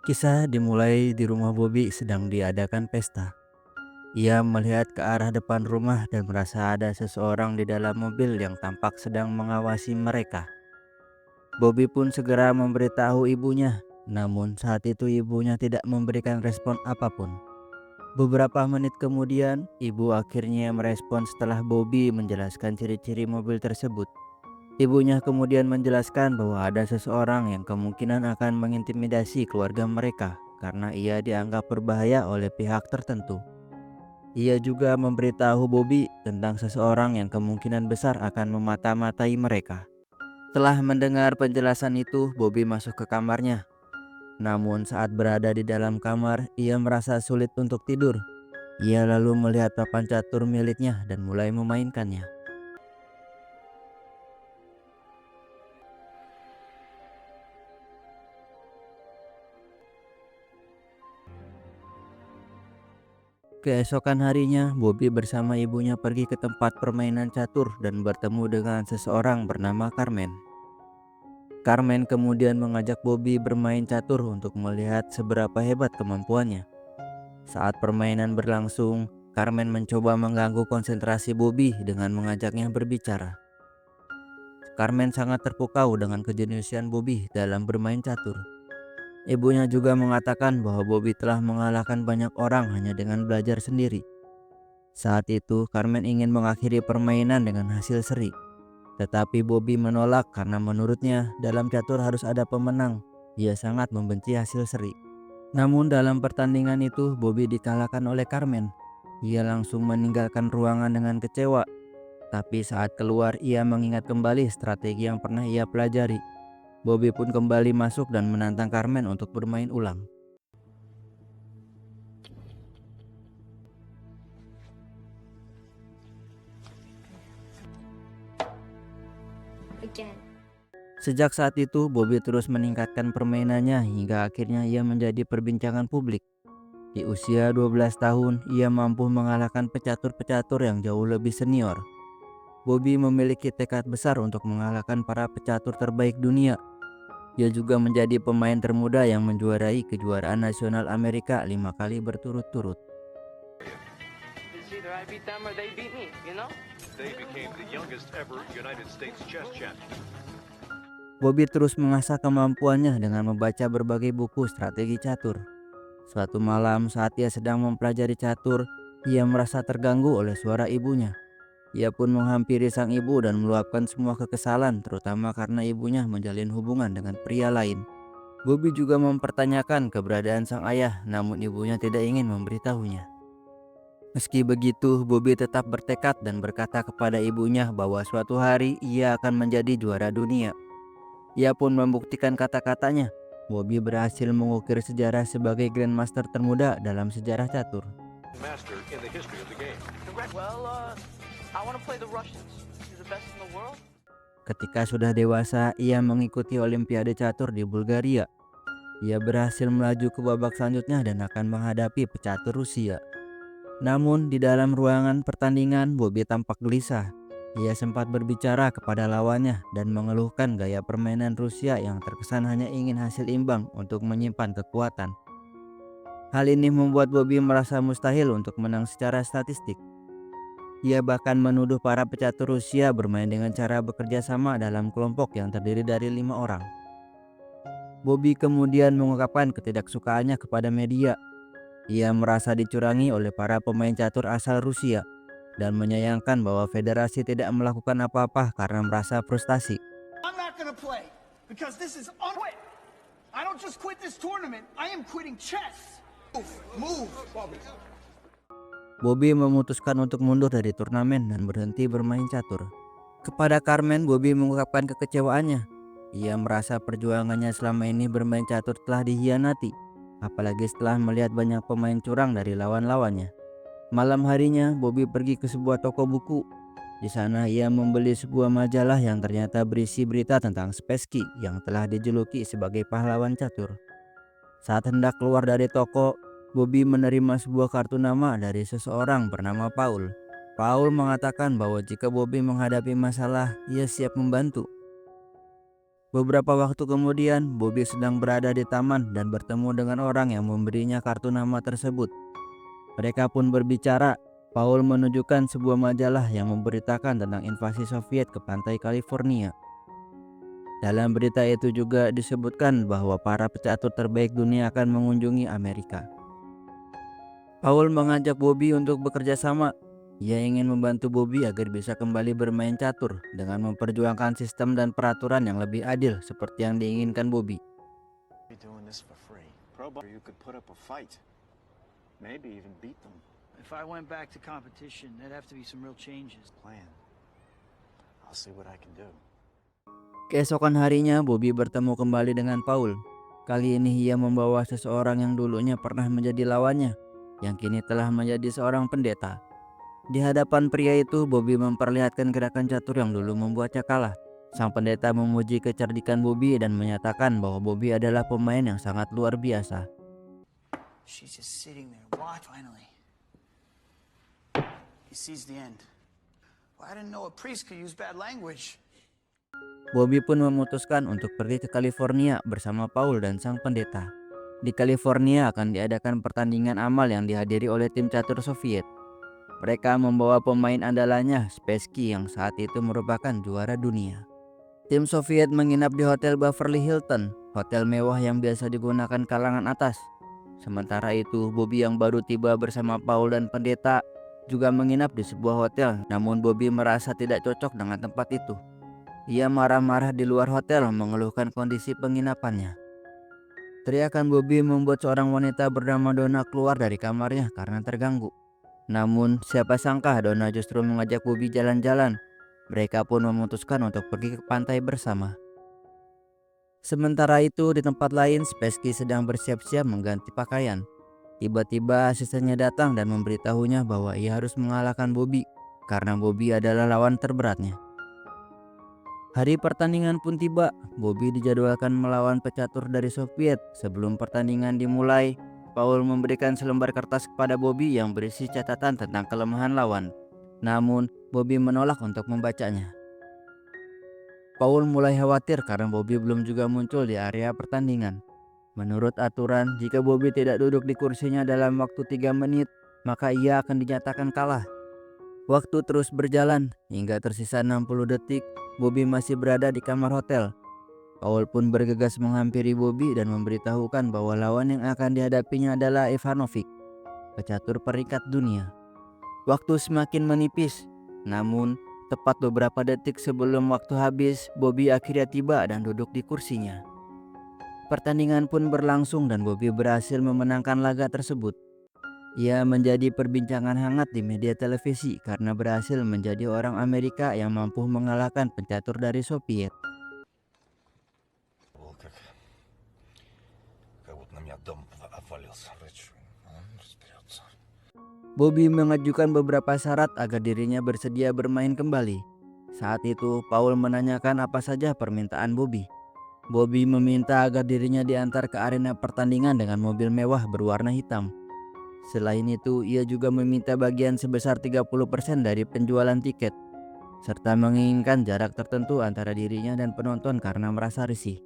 Kisah dimulai di rumah Bobby sedang diadakan pesta. Ia melihat ke arah depan rumah dan merasa ada seseorang di dalam mobil yang tampak sedang mengawasi mereka. Bobby pun segera memberitahu ibunya, namun saat itu ibunya tidak memberikan respon apapun. Beberapa menit kemudian, ibu akhirnya merespon setelah Bobby menjelaskan ciri-ciri mobil tersebut. Ibunya kemudian menjelaskan bahwa ada seseorang yang kemungkinan akan mengintimidasi keluarga mereka karena ia dianggap berbahaya oleh pihak tertentu. Ia juga memberitahu Bobby tentang seseorang yang kemungkinan besar akan memata-matai mereka. Setelah mendengar penjelasan itu, Bobby masuk ke kamarnya. Namun saat berada di dalam kamar, ia merasa sulit untuk tidur. Ia lalu melihat papan catur miliknya dan mulai memainkannya. Keesokan harinya, Bobby bersama ibunya pergi ke tempat permainan catur dan bertemu dengan seseorang bernama Carmen. Carmen kemudian mengajak Bobby bermain catur untuk melihat seberapa hebat kemampuannya. Saat permainan berlangsung, Carmen mencoba mengganggu konsentrasi Bobby dengan mengajaknya berbicara. Carmen sangat terpukau dengan kejeniusan Bobby dalam bermain catur. Ibunya juga mengatakan bahwa Bobby telah mengalahkan banyak orang hanya dengan belajar sendiri. Saat itu, Carmen ingin mengakhiri permainan dengan hasil seri. Tetapi Bobby menolak karena menurutnya dalam catur harus ada pemenang. Ia sangat membenci hasil seri. Namun dalam pertandingan itu, Bobby dikalahkan oleh Carmen. Ia langsung meninggalkan ruangan dengan kecewa. Tapi saat keluar, ia mengingat kembali strategi yang pernah ia pelajari. Bobby pun kembali masuk dan menantang Carmen untuk bermain ulang. Again. Sejak saat itu, Bobby terus meningkatkan permainannya hingga akhirnya ia menjadi perbincangan publik. Di usia 12 tahun, ia mampu mengalahkan pecatur-pecatur yang jauh lebih senior. Bobby memiliki tekad besar untuk mengalahkan para pecatur terbaik dunia. Ia juga menjadi pemain termuda yang menjuarai kejuaraan nasional Amerika 5 kali berturut-turut. It's either I beat them or they beat me, you know? They became the youngest ever United States chess champion. Bobby terus mengasah kemampuannya dengan membaca berbagai buku strategi catur. Suatu malam saat ia sedang mempelajari catur, ia merasa terganggu oleh suara ibunya. Ia pun menghampiri sang ibu dan meluapkan semua kekesalan, terutama karena ibunya menjalin hubungan dengan pria lain. Bobby juga mempertanyakan keberadaan sang ayah, namun ibunya tidak ingin memberitahunya. Meski begitu, Bobby tetap bertekad dan berkata kepada ibunya bahwa suatu hari ia akan menjadi juara dunia. Ia pun membuktikan kata-katanya. Bobby berhasil mengukir sejarah sebagai Grandmaster termuda dalam sejarah catur. Master in the history of the game. Well, I want to play the Russians. You're the best in the world. Ketika sudah dewasa, ia mengikuti Olimpiade catur di Bulgaria. Ia berhasil melaju ke babak selanjutnya dan akan menghadapi pecatur Rusia. Namun di dalam ruangan pertandingan, Bobby tampak gelisah. Ia sempat berbicara kepada lawannya dan mengeluhkan gaya permainan Rusia yang terkesan hanya ingin hasil imbang untuk menyimpan kekuatan. Hal ini membuat Bobby merasa mustahil untuk menang secara statistik. Ia bahkan menuduh para pecatur Rusia bermain dengan cara bekerja sama dalam kelompok yang terdiri dari 5 orang. Bobby kemudian mengungkapkan ketidaksukaannya kepada media. Ia merasa dicurangi oleh para pemain catur asal Rusia dan menyayangkan bahwa federasi tidak melakukan apa-apa karena merasa frustasi. I'm not gonna play because this is unquit. I don't just quit this tournament. I am quitting chess. Move, Bobby. Bobby memutuskan untuk mundur dari turnamen dan berhenti bermain catur. Kepada Carmen, Bobby mengungkapkan kekecewaannya. Ia merasa perjuangannya selama ini bermain catur telah dihianati, apalagi setelah melihat banyak pemain curang dari lawan-lawannya. Malam harinya, Bobby pergi ke sebuah toko buku. Di sana ia membeli sebuah majalah yang ternyata berisi berita tentang Spassky yang telah dijuluki sebagai pahlawan catur. Saat hendak keluar dari toko, Bobby menerima sebuah kartu nama dari seseorang bernama Paul. Paul mengatakan bahwa jika Bobby menghadapi masalah, ia siap membantu. Beberapa waktu kemudian, Bobby sedang berada di taman dan bertemu dengan orang yang memberinya kartu nama tersebut. Mereka pun berbicara. Paul menunjukkan sebuah majalah yang memberitakan tentang invasi Soviet ke pantai California. Dalam berita itu juga disebutkan bahwa para pecatur terbaik dunia akan mengunjungi Amerika. Paul mengajak Bobby untuk bekerja sama. Ia ingin membantu Bobby agar bisa kembali bermain catur dengan memperjuangkan sistem dan peraturan yang lebih adil seperti yang diinginkan Bobby. Be doing this for free. Pro boxer, you could put up a fight. Maybe even beat them. If I went back to competition, there'd have to be some real changes. Plan. I'll see what I can do. Keesokan harinya, Bobby bertemu kembali dengan Paul. Kali ini ia membawa seseorang yang dulunya pernah menjadi lawannya, yang kini telah menjadi seorang pendeta. Di hadapan pria itu, Bobby memperlihatkan gerakan catur yang dulu membuatnya kalah. Sang pendeta memuji kecerdikan Bobby dan menyatakan bahwa Bobby adalah pemain yang sangat luar biasa. She's just sitting there. Watch. Finally. He sees the end. Well, I didn't know a priest could use bad language. Bobby pun memutuskan untuk pergi ke California bersama Paul dan sang pendeta. Di California akan diadakan pertandingan amal yang dihadiri oleh tim catur Soviet. Mereka membawa pemain andalannya, Spassky, yang saat itu merupakan juara dunia. Tim Soviet menginap di Hotel Beverly Hilton, hotel mewah yang biasa digunakan kalangan atas. Sementara itu, Bobby yang baru tiba bersama Paul dan pendeta juga menginap di sebuah hotel, namun Bobby merasa tidak cocok dengan tempat itu. Ia marah-marah di luar hotel mengeluhkan kondisi penginapannya. Teriakan Bobby membuat seorang wanita bernama Donna keluar dari kamarnya karena terganggu. Namun siapa sangka Donna justru mengajak Bobby jalan-jalan. Mereka pun memutuskan untuk pergi ke pantai bersama. Sementara itu di tempat lain, Spassky sedang bersiap-siap mengganti pakaian. Tiba-tiba asistennya datang dan memberitahunya bahwa ia harus mengalahkan Bobby karena Bobby adalah lawan terberatnya. Hari pertandingan pun tiba. Bobby dijadwalkan melawan pecatur dari Soviet. Sebelum pertandingan dimulai, Paul memberikan selembar kertas kepada Bobby yang berisi catatan tentang kelemahan lawan. Namun, Bobby menolak untuk membacanya. Paul mulai khawatir karena Bobby belum juga muncul di area pertandingan. Menurut aturan, jika Bobby tidak duduk di kursinya dalam waktu 3 menit, maka ia akan dinyatakan kalah. Waktu terus berjalan, hingga tersisa 60 detik, Bobby masih berada di kamar hotel. Paul pun bergegas menghampiri Bobby dan memberitahukan bahwa lawan yang akan dihadapinya adalah Ivanovic, pecatur peringkat dunia. Waktu semakin menipis, namun tepat beberapa detik sebelum waktu habis, Bobby akhirnya tiba dan duduk di kursinya. Pertandingan pun berlangsung dan Bobby berhasil memenangkan laga tersebut. Ia menjadi perbincangan hangat di media televisi karena berhasil menjadi orang Amerika yang mampu mengalahkan pencatur dari Soviet. Bobby mengajukan beberapa syarat agar dirinya bersedia bermain kembali. Saat itu, Paul menanyakan apa saja permintaan Bobby. Bobby meminta agar dirinya diantar ke arena pertandingan dengan mobil mewah berwarna hitam. Selain itu, ia juga meminta bagian sebesar 30% dari penjualan tiket, serta menginginkan jarak tertentu antara dirinya dan penonton karena merasa risih.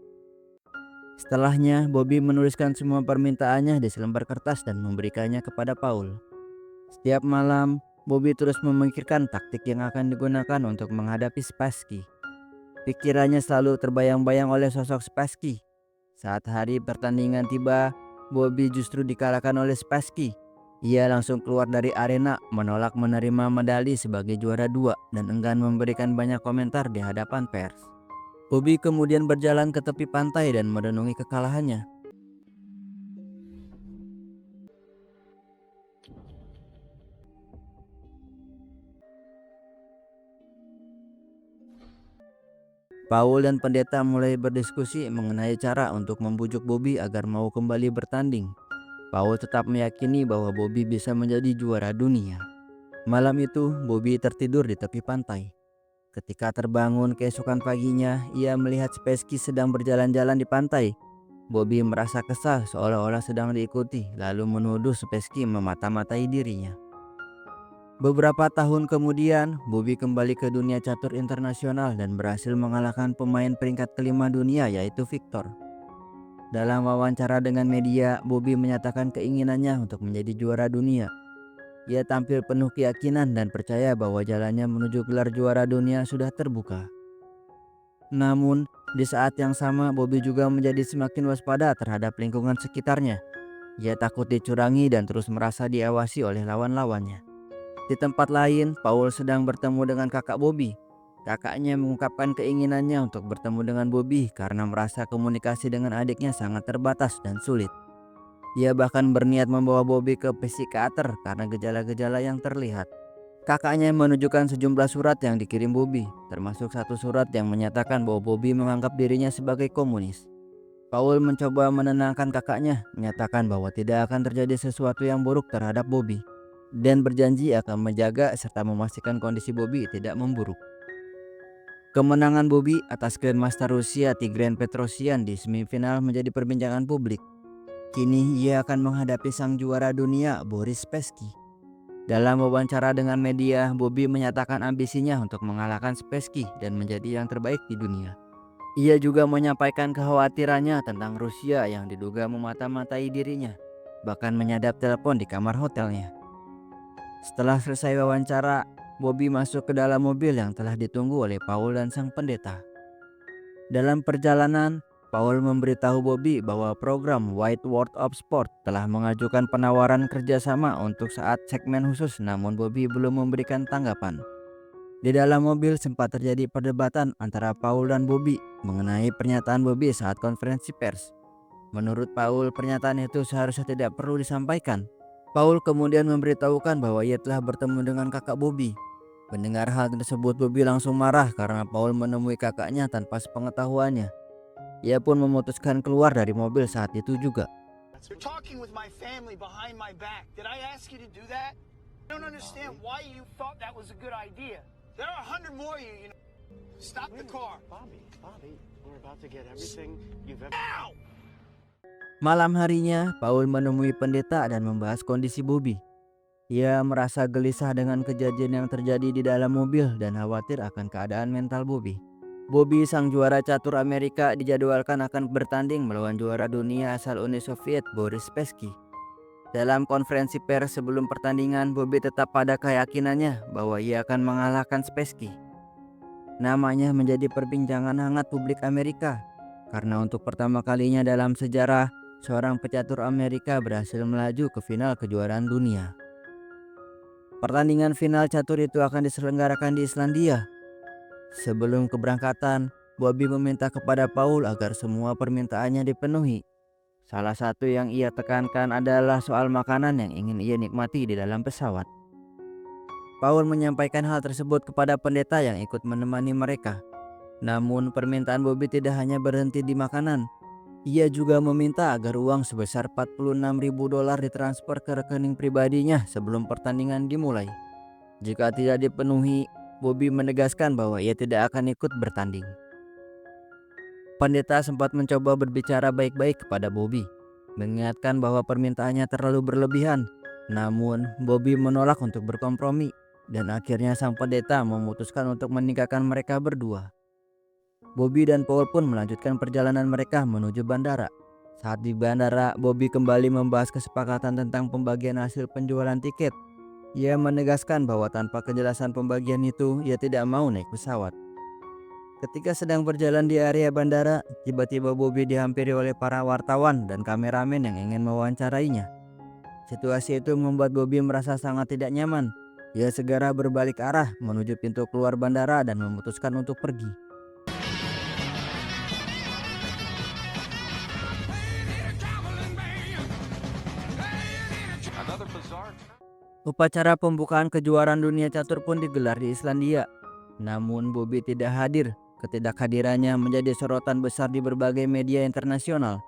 Setelahnya, Bobby menuliskan semua permintaannya di selembar kertas dan memberikannya kepada Paul. Setiap malam, Bobby terus memikirkan taktik yang akan digunakan untuk menghadapi Spassky. Pikirannya selalu terbayang-bayang oleh sosok Spassky. Saat hari pertandingan tiba, Bobby justru dikalahkan oleh Spassky. Ia langsung keluar dari arena, menolak menerima medali sebagai juara 2 dan enggan memberikan banyak komentar di hadapan pers. Bobby kemudian berjalan ke tepi pantai dan merenungi kekalahannya. Paul dan pendeta mulai berdiskusi mengenai cara untuk membujuk Bobby agar mau kembali bertanding. Paul tetap meyakini bahwa Bobby bisa menjadi juara dunia. Malam itu, Bobby tertidur di tepi pantai. Ketika terbangun keesokan paginya, ia melihat Spassky sedang berjalan-jalan di pantai. Bobby merasa kesal seolah-olah sedang diikuti, lalu menuduh Spassky memata-matai dirinya. Beberapa tahun kemudian, Bobby kembali ke dunia catur internasional dan berhasil mengalahkan pemain peringkat kelima dunia yaitu Victor. Dalam wawancara dengan media, Bobby menyatakan keinginannya untuk menjadi juara dunia. Ia tampil penuh keyakinan dan percaya bahwa jalannya menuju gelar juara dunia sudah terbuka. Namun, di saat yang sama Bobby juga menjadi semakin waspada terhadap lingkungan sekitarnya. Ia takut dicurangi dan terus merasa diawasi oleh lawan-lawannya. Di tempat lain, Paul sedang bertemu dengan kakak Bobby. Kakaknya mengungkapkan keinginannya untuk bertemu dengan Bobby karena merasa komunikasi dengan adiknya sangat terbatas dan sulit. Ia bahkan berniat membawa Bobby ke psikiater karena gejala-gejala yang terlihat. Kakaknya menunjukkan sejumlah surat yang dikirim Bobby, termasuk satu surat yang menyatakan bahwa Bobby menganggap dirinya sebagai komunis. Paul mencoba menenangkan kakaknya, menyatakan bahwa tidak akan terjadi sesuatu yang buruk terhadap Bobby, dan berjanji akan menjaga serta memastikan kondisi Bobby tidak memburuk. Kemenangan Bobby atas Grandmaster Rusia Tigran Petrosyan di semifinal menjadi perbincangan publik. Kini ia akan menghadapi sang juara dunia Boris Spassky. Dalam wawancara dengan media, Bobby menyatakan ambisinya untuk mengalahkan Spassky dan menjadi yang terbaik di dunia. Ia juga menyampaikan kekhawatirannya tentang Rusia yang diduga memata-matai dirinya, bahkan menyadap telepon di kamar hotelnya. Setelah selesai wawancara, Bobby masuk ke dalam mobil yang telah ditunggu oleh Paul dan sang pendeta. Dalam perjalanan, Paul memberitahu Bobby bahwa program White World of Sport telah mengajukan penawaran kerjasama untuk saat segmen khusus, namun Bobby belum memberikan tanggapan. Di dalam mobil sempat terjadi perdebatan antara Paul dan Bobby mengenai pernyataan Bobby saat konferensi pers. Menurut Paul, pernyataan itu seharusnya tidak perlu disampaikan. Paul kemudian memberitahukan bahwa ia telah bertemu dengan kakak Bobby. Mendengar hal tersebut, Bobby langsung marah karena Paul menemui kakaknya tanpa sepengetahuannya. Ia pun memutuskan keluar dari mobil saat itu juga. You're talking with my family behind my back. Did I ask you to do that? I don't understand why you thought that was a good idea. There are 100 more of you, you know. Stop the car. Bobby, we're about to get everything you've ever... Now! Malam harinya, Paul menemui pendeta dan membahas kondisi Bobby. Ia merasa gelisah dengan kejadian yang terjadi di dalam mobil dan khawatir akan keadaan mental Bobby. Bobby, sang juara catur Amerika, dijadwalkan akan bertanding melawan juara dunia asal Uni Soviet Boris Spassky. Dalam konferensi pers sebelum pertandingan, Bobby tetap pada keyakinannya bahwa ia akan mengalahkan Spassky. Namanya menjadi perbincangan hangat publik Amerika karena untuk pertama kalinya dalam sejarah, seorang pecatur Amerika berhasil melaju ke final kejuaraan dunia. Pertandingan final catur itu akan diselenggarakan di Islandia. Sebelum keberangkatan, Bobby meminta kepada Paul agar semua permintaannya dipenuhi. Salah satu yang ia tekankan adalah soal makanan yang ingin ia nikmati di dalam pesawat. Paul menyampaikan hal tersebut kepada pendeta yang ikut menemani mereka. Namun permintaan Bobby tidak hanya berhenti di makanan. Ia juga meminta agar uang sebesar $46.000 ditransfer ke rekening pribadinya sebelum pertandingan dimulai. Jika tidak dipenuhi, Bobby menegaskan bahwa ia tidak akan ikut bertanding. Pendeta sempat mencoba berbicara baik-baik kepada Bobby, mengingatkan bahwa permintaannya terlalu berlebihan. Namun, Bobby menolak untuk berkompromi, dan akhirnya sang pendeta memutuskan untuk menikahkan mereka berdua. Bobby dan Paul pun melanjutkan perjalanan mereka menuju bandara. Saat di bandara, Bobby kembali membahas kesepakatan tentang pembagian hasil penjualan tiket. Ia menegaskan bahwa tanpa kejelasan pembagian itu, ia tidak mau naik pesawat. Ketika sedang berjalan di area bandara, tiba-tiba Bobby dihampiri oleh para wartawan dan kameramen yang ingin mewawancarainya. Situasi itu membuat Bobby merasa sangat tidak nyaman. Ia segera berbalik arah menuju pintu keluar bandara dan memutuskan untuk pergi. Upacara pembukaan kejuaraan dunia catur pun digelar di Islandia. Namun Bobby tidak hadir. Ketidakhadirannya menjadi sorotan besar di berbagai media internasional.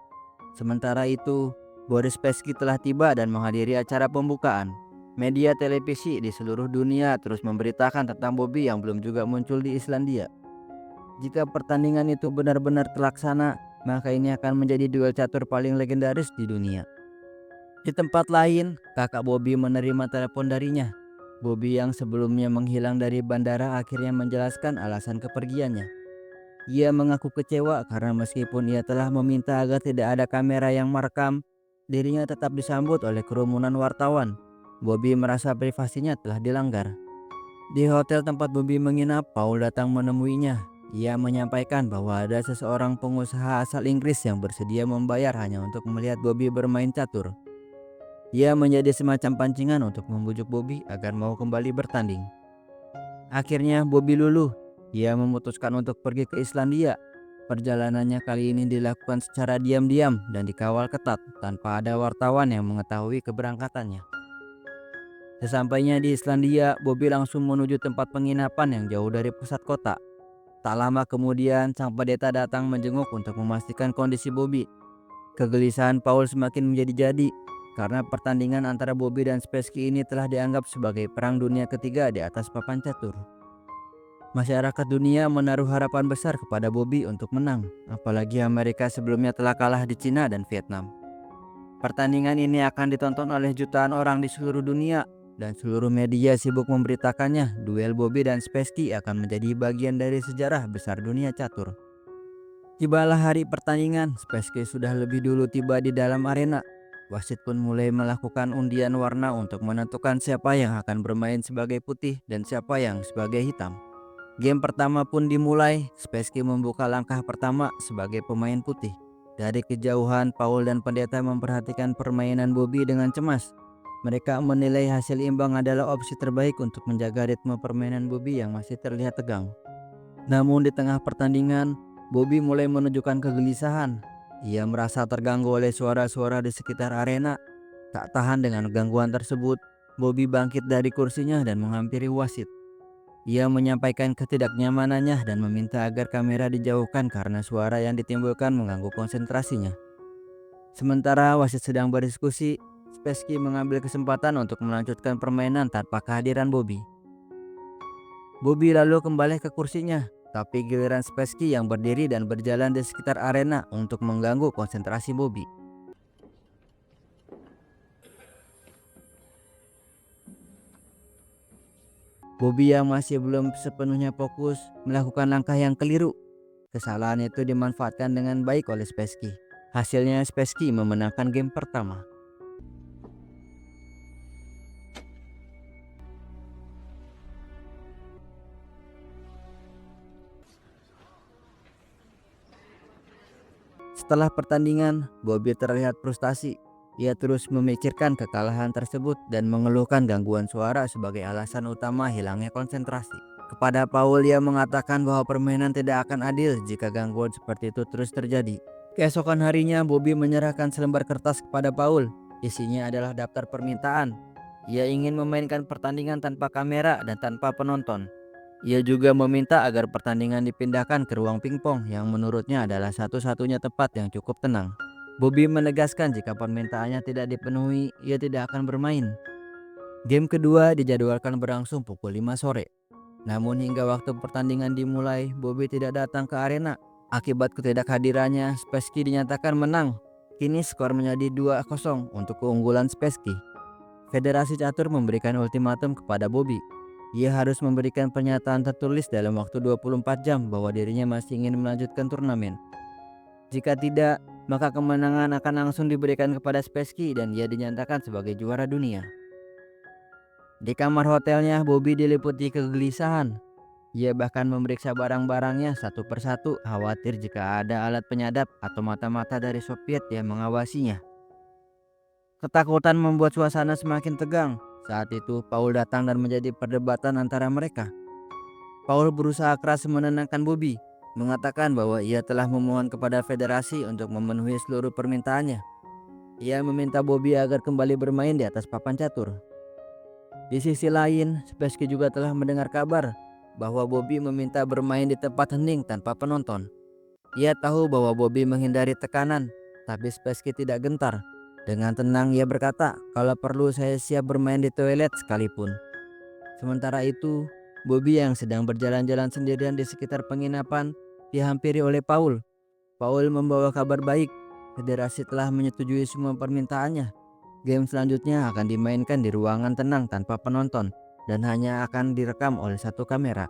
Sementara itu, Boris Spassky telah tiba dan menghadiri acara pembukaan. Media televisi di seluruh dunia terus memberitakan tentang Bobby yang belum juga muncul di Islandia. Jika pertandingan itu benar-benar terlaksana, maka ini akan menjadi duel catur paling legendaris di dunia. Di tempat lain, kakak Bobby menerima telepon darinya. Bobby yang sebelumnya menghilang dari bandara akhirnya menjelaskan alasan kepergiannya. Ia mengaku kecewa karena meskipun ia telah meminta agar tidak ada kamera yang merekam, dirinya tetap disambut oleh kerumunan wartawan. Bobby merasa privasinya telah dilanggar. Di hotel tempat Bobby menginap, Paul datang menemuinya. Ia menyampaikan bahwa ada seseorang pengusaha asal Inggris yang bersedia membayar hanya untuk melihat Bobby bermain catur. Ia menjadi semacam pancingan untuk membujuk Bobby agar mau kembali bertanding. Akhirnya Bobby luluh. Ia memutuskan untuk pergi ke Islandia. Perjalanannya kali ini dilakukan secara diam-diam dan dikawal ketat tanpa ada wartawan yang mengetahui keberangkatannya. Sesampainya di Islandia, Bobby langsung menuju tempat penginapan yang jauh dari pusat kota. Tak lama kemudian, sang pendeta datang menjenguk untuk memastikan kondisi Bobby. Kegelisahan Paul semakin menjadi-jadi karena pertandingan antara Bobby dan Spassky ini telah dianggap sebagai perang dunia ketiga di atas papan catur. Masyarakat dunia menaruh harapan besar kepada Bobby untuk menang, apalagi Amerika sebelumnya telah kalah di Cina dan Vietnam. Pertandingan ini akan ditonton oleh jutaan orang di seluruh dunia dan seluruh media sibuk memberitakannya. Duel Bobby dan Spassky akan menjadi bagian dari sejarah besar dunia catur. Tibalah hari pertandingan, Spassky sudah lebih dulu tiba di dalam arena. Wasit pun mulai melakukan undian warna untuk menentukan siapa yang akan bermain sebagai putih dan siapa yang sebagai hitam. Game pertama pun dimulai. Spassky membuka langkah pertama sebagai pemain putih. Dari kejauhan, Paul dan pendeta memperhatikan permainan Bobby dengan cemas. Mereka menilai hasil imbang adalah opsi terbaik untuk menjaga ritme permainan Bobby yang masih terlihat tegang. Namun di tengah pertandingan, Bobby mulai menunjukkan kegelisahan. Ia merasa terganggu oleh suara-suara di sekitar arena. Tak tahan dengan gangguan tersebut, Bobby bangkit dari kursinya dan menghampiri wasit. Ia menyampaikan ketidaknyamanannya dan meminta agar kamera dijauhkan karena suara yang ditimbulkan mengganggu konsentrasinya. Sementara wasit sedang berdiskusi, Spassky mengambil kesempatan untuk melanjutkan permainan tanpa kehadiran Bobby. Bobby lalu kembali ke kursinya, tapi giliran Spassky yang berdiri dan berjalan di sekitar arena untuk mengganggu konsentrasi Bobby. Bobby yang masih belum sepenuhnya fokus melakukan langkah yang keliru. Kesalahan itu dimanfaatkan dengan baik oleh Spassky. Hasilnya Spassky memenangkan game pertama. Setelah pertandingan, Bobby terlihat frustasi. Ia terus memikirkan kekalahan tersebut dan mengeluhkan gangguan suara sebagai alasan utama hilangnya konsentrasi. Kepada Paul, ia mengatakan bahwa permainan tidak akan adil jika gangguan seperti itu terus terjadi. Keesokan harinya, Bobby menyerahkan selembar kertas kepada Paul. Isinya adalah daftar permintaan. Ia ingin memainkan pertandingan tanpa kamera dan tanpa penonton. Ia juga meminta agar pertandingan dipindahkan ke ruang pingpong yang menurutnya adalah satu-satunya tempat yang cukup tenang. Bobby menegaskan jika permintaannya tidak dipenuhi, ia tidak akan bermain. Game kedua dijadwalkan berlangsung pukul 5 sore. Namun hingga waktu pertandingan dimulai, Bobby tidak datang ke arena. Akibat ketidakhadirannya, Spassky dinyatakan menang. Kini skor menjadi 2-0 untuk keunggulan Spassky. Federasi Catur memberikan ultimatum kepada Bobby. Ia harus memberikan pernyataan tertulis dalam waktu 24 jam bahwa dirinya masih ingin melanjutkan turnamen. Jika tidak, maka kemenangan akan langsung diberikan kepada Spassky dan ia dinyatakan sebagai juara dunia. Di kamar hotelnya, Bobby diliputi kegelisahan. Ia bahkan memeriksa barang-barangnya satu persatu, khawatir jika ada alat penyadap atau mata-mata dari Soviet yang mengawasinya. Ketakutan membuat suasana semakin tegang. Saat itu, Paul datang dan menjadi perdebatan antara mereka. Paul berusaha keras menenangkan Bobby, mengatakan bahwa ia telah memohon kepada federasi untuk memenuhi seluruh permintaannya. Ia meminta Bobby agar kembali bermain di atas papan catur. Di sisi lain, Spassky juga telah mendengar kabar bahwa Bobby meminta bermain di tempat hening tanpa penonton. Ia tahu bahwa Bobby menghindari tekanan, tapi Spassky tidak gentar. Dengan tenang ia berkata, "Kalau perlu saya siap bermain di toilet sekalipun." Sementara itu, Bobby yang sedang berjalan-jalan sendirian di sekitar penginapan dihampiri oleh Paul. Paul membawa kabar baik. Federasi telah menyetujui semua permintaannya. Game selanjutnya akan dimainkan di ruangan tenang tanpa penonton. dan hanya akan direkam oleh satu kamera.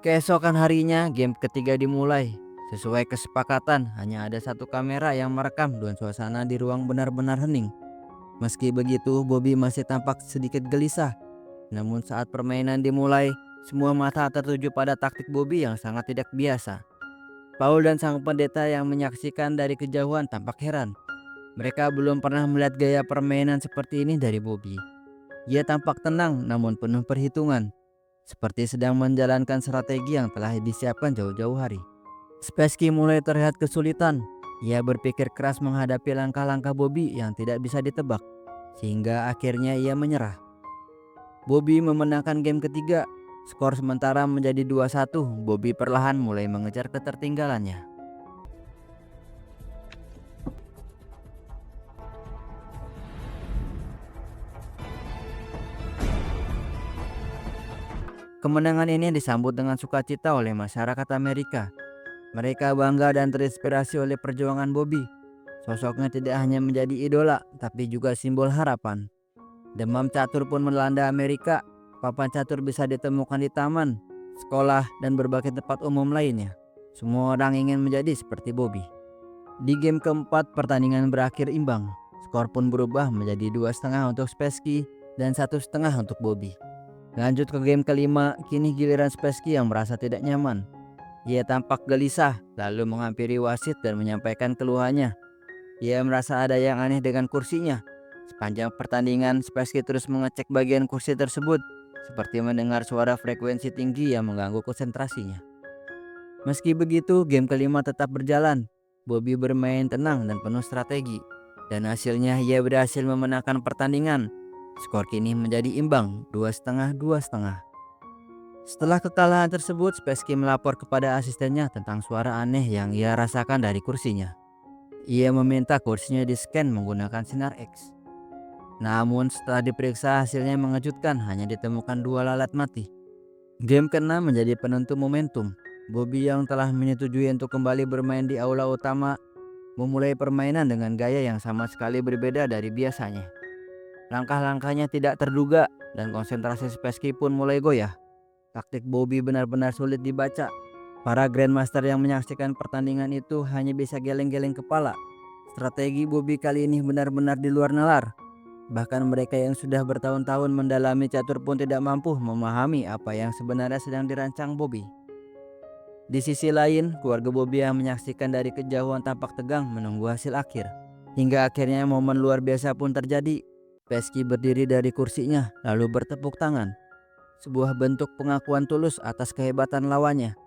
Keesokan harinya game ketiga dimulai. Sesuai kesepakatan, hanya ada satu kamera yang merekam dan suasana di ruang benar-benar hening. Meski begitu, Bobby masih tampak sedikit gelisah. Namun saat permainan dimulai, semua mata tertuju pada taktik Bobby yang sangat tidak biasa. Paul dan sang pendeta yang menyaksikan dari kejauhan tampak heran. Mereka belum pernah melihat gaya permainan seperti ini dari Bobby. Ia tampak tenang namun penuh perhitungan, seperti sedang menjalankan strategi yang telah disiapkan jauh-jauh hari. Spassky mulai terlihat kesulitan. Ia berpikir keras menghadapi langkah-langkah Bobby yang tidak bisa ditebak, sehingga akhirnya ia menyerah. Bobby memenangkan game ketiga. Skor sementara menjadi 2-1. Bobby perlahan mulai mengejar ketertinggalannya. Kemenangan ini disambut dengan sukacita oleh masyarakat Amerika. Mereka bangga dan terinspirasi oleh perjuangan Bobby. Sosoknya tidak hanya menjadi idola, tapi juga simbol harapan. Demam catur pun melanda Amerika. Papan catur bisa ditemukan di taman, sekolah, dan berbagai tempat umum lainnya. Semua orang ingin menjadi seperti Bobby. Di game keempat, pertandingan berakhir imbang. Skor pun berubah menjadi 2,5 untuk Spassky dan 1,5 untuk Bobby. Lanjut ke game kelima, kini giliran Spassky yang merasa tidak nyaman. Ia tampak gelisah, lalu menghampiri wasit dan menyampaikan keluhannya. Ia merasa ada yang aneh dengan kursinya. Sepanjang pertandingan, Spassky terus mengecek bagian kursi tersebut, seperti mendengar suara frekuensi tinggi yang mengganggu konsentrasinya. Meski begitu, game kelima tetap berjalan. Bobby bermain tenang dan penuh strategi, dan hasilnya ia berhasil memenangkan pertandingan. Skor kini menjadi imbang, 2,5-2,5. Setelah kekalahan tersebut, Spassky melapor kepada asistennya tentang suara aneh yang ia rasakan dari kursinya. Ia meminta kursinya di-scan menggunakan sinar X. Namun setelah diperiksa, hasilnya mengejutkan, hanya ditemukan 2 lalat mati. Game ke-6 menjadi penentu momentum. Bobby yang telah menyetujui untuk kembali bermain di aula utama memulai permainan dengan gaya yang sama sekali berbeda dari biasanya. Langkah-langkahnya tidak terduga dan konsentrasi Spassky pun mulai goyah. Taktik Bobby benar-benar sulit dibaca. Para Grandmaster yang menyaksikan pertandingan itu hanya bisa geleng-geleng kepala. Strategi Bobby kali ini benar-benar di luar nalar. Bahkan mereka yang sudah bertahun-tahun mendalami catur pun tidak mampu memahami apa yang sebenarnya sedang dirancang Bobby. Di sisi lain, keluarga Bobby yang menyaksikan dari kejauhan tampak tegang menunggu hasil akhir. Hingga akhirnya momen luar biasa pun terjadi. Spassky berdiri dari kursinya lalu bertepuk tangan. Sebuah bentuk pengakuan tulus atas kehebatan lawannya.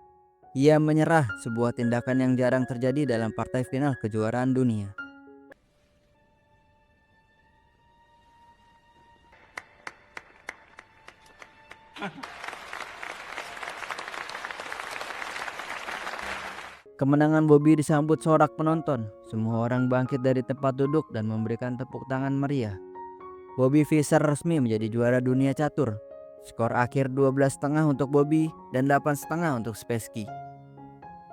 Ia menyerah, sebuah tindakan yang jarang terjadi dalam partai final kejuaraan dunia. Kemenangan Bobby disambut sorak penonton. Semua orang bangkit dari tempat duduk dan memberikan tepuk tangan meriah. Bobby Fischer resmi menjadi juara dunia catur. Skor akhir 12,5 untuk Bobby dan 8,5 untuk Spassky.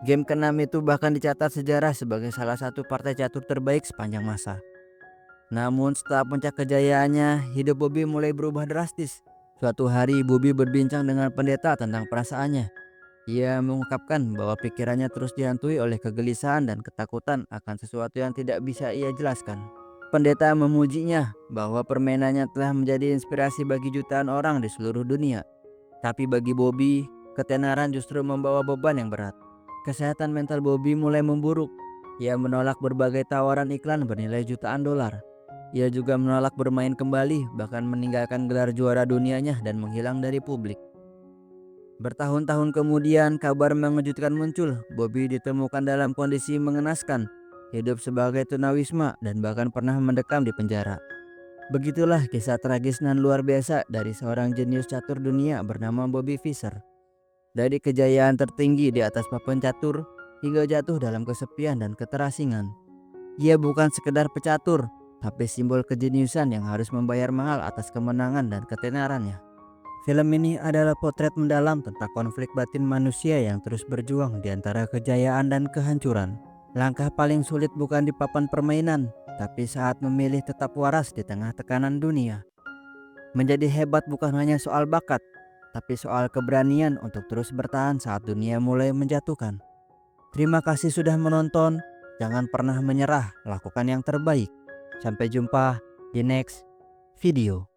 Game ke-6 itu bahkan dicatat sejarah sebagai salah satu partai catur terbaik sepanjang masa. Namun setelah puncak kejayaannya, hidup Bobby mulai berubah drastis. Suatu hari Bobby berbincang dengan pendeta tentang perasaannya. Ia mengungkapkan bahwa pikirannya terus dihantui oleh kegelisahan dan ketakutan akan sesuatu yang tidak bisa ia jelaskan. Pendeta memujinya bahwa permainannya telah menjadi inspirasi bagi jutaan orang di seluruh dunia. Tapi bagi Bobby, ketenaran justru membawa beban yang berat. Kesehatan mental Bobby mulai memburuk. Ia menolak berbagai tawaran iklan bernilai jutaan dolar. Ia juga menolak bermain kembali, bahkan meninggalkan gelar juara dunianya dan menghilang dari publik. Bertahun-tahun kemudian, kabar mengejutkan muncul. Bobby ditemukan dalam kondisi mengenaskan, hidup sebagai tunawisma, dan bahkan pernah mendekam di penjara. Begitulah kisah tragis dan luar biasa dari seorang jenius catur dunia bernama Bobby Fischer. Dari kejayaan tertinggi di atas papan catur hingga jatuh dalam kesepian dan keterasingan. Ia bukan sekedar pecatur, tapi simbol kejeniusan yang harus membayar mahal atas kemenangan dan ketenarannya. Film ini adalah potret mendalam tentang konflik batin manusia yang terus berjuang di antara kejayaan dan kehancuran. Langkah paling sulit bukan di papan permainan, tapi saat memilih tetap waras di tengah tekanan dunia. Menjadi hebat bukan hanya soal bakat, tapi soal keberanian untuk terus bertahan saat dunia mulai menjatuhkan. Terima kasih sudah menonton. Jangan pernah menyerah, lakukan yang terbaik. Sampai jumpa di next video.